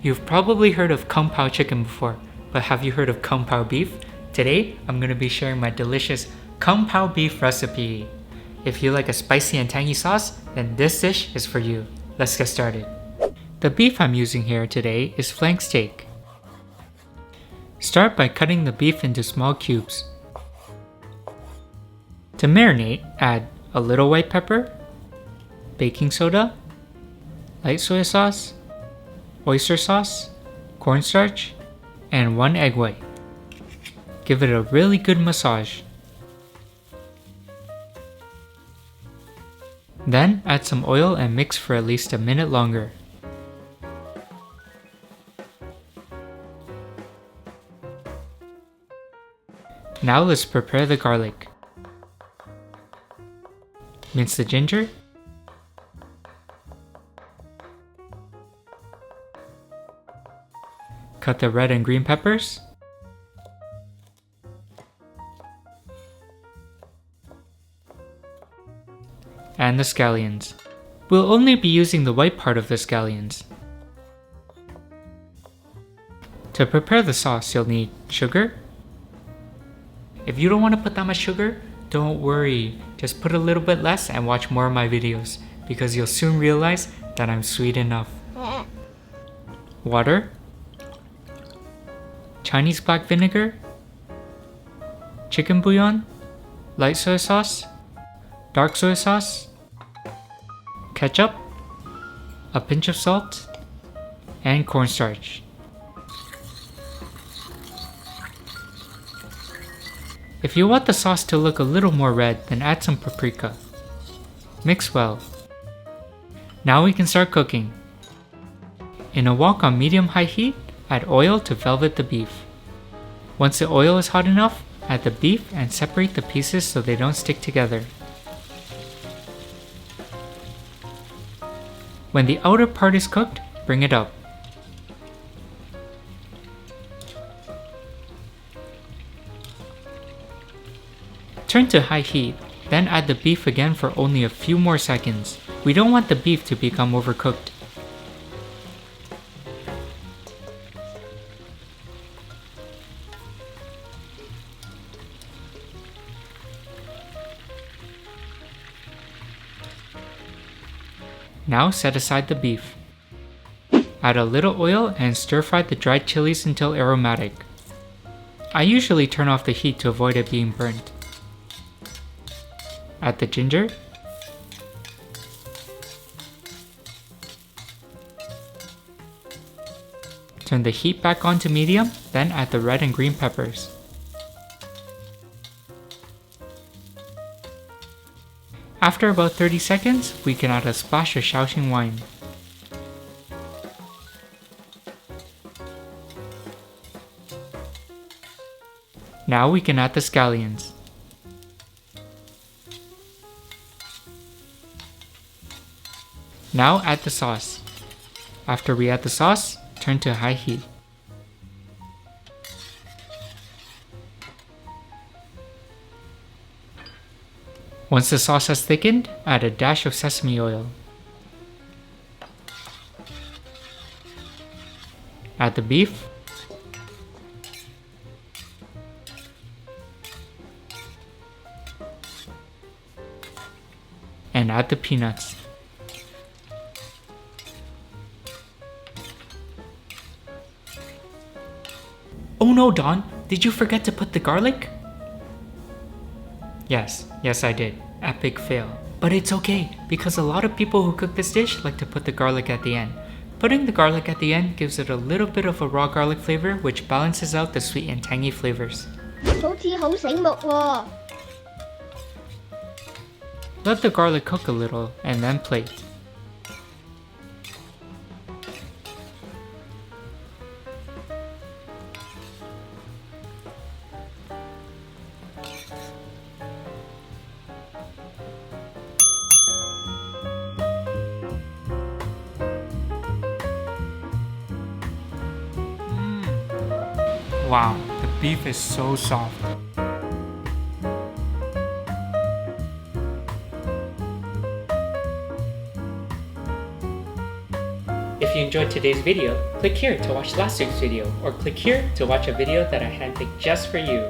You've probably heard of Kung Pao Chicken before, but have you heard of Kung Pao Beef? Today, I'm going to be sharing my delicious Kung Pao Beef recipe. If you like a spicy and tangy sauce, then this dish is for you. Let's get started. The beef I'm using here today is flank steak. Start by cutting the beef into small cubes. To marinate, add a little white pepper, baking soda, light soy sauce, oyster sauce, cornstarch, and 1 egg white. Give it a really good massage. Then add some oil and mix for at least a minute longer. Now let's prepare the garlic. Mince the ginger. Cut the red and green peppers. And the scallions. We'll only be using the white part of the scallions. To prepare the sauce, you'll need sugar. If you don't want to put that much sugar, don't worry. Just put a little bit less and watch more of my videos, because you'll soon realize that I'm sweet enough. Water, Chinese black vinegar, chicken bouillon, light soy sauce, dark soy sauce, ketchup, a pinch of salt, and cornstarch. If you want the sauce to look a little more red, then add some paprika. Mix well. Now we can start cooking. In a wok on medium-high heat, add oil to velvet the beef. Once the oil is hot enough, add the beef and separate the pieces so they don't stick together. When the outer part is cooked, bring it up. Turn to high heat, then add the beef again for only a few more seconds. We don't want the beef to become overcooked. Now set aside the beef. Add a little oil and stir fry the dried chilies until aromatic. I usually turn off the heat to avoid it being burnt. Add the ginger, turn the heat back on to medium, then add the red and green peppers. After about 30 seconds, we can add a splash of Shaoxing wine. Now we can add the scallions. Now add the sauce. After we add the sauce, turn to high heat. Once the sauce has thickened, add a dash of sesame oil. Add the beef. And add the peanuts. Oh no, Don, did you forget to put the garlic? Yes I did. Epic fail. But it's okay, because a lot of people who cook this dish like to put the garlic at the end. Putting the garlic at the end gives it a little bit of a raw garlic flavor, which balances out the sweet and tangy flavors. 好似好醒目喎。 Let the garlic cook a little and then plate. Wow, the beef is so soft. If If you enjoyed today's video, click here to watch last week's video or click here to watch a video that I handpicked just for you.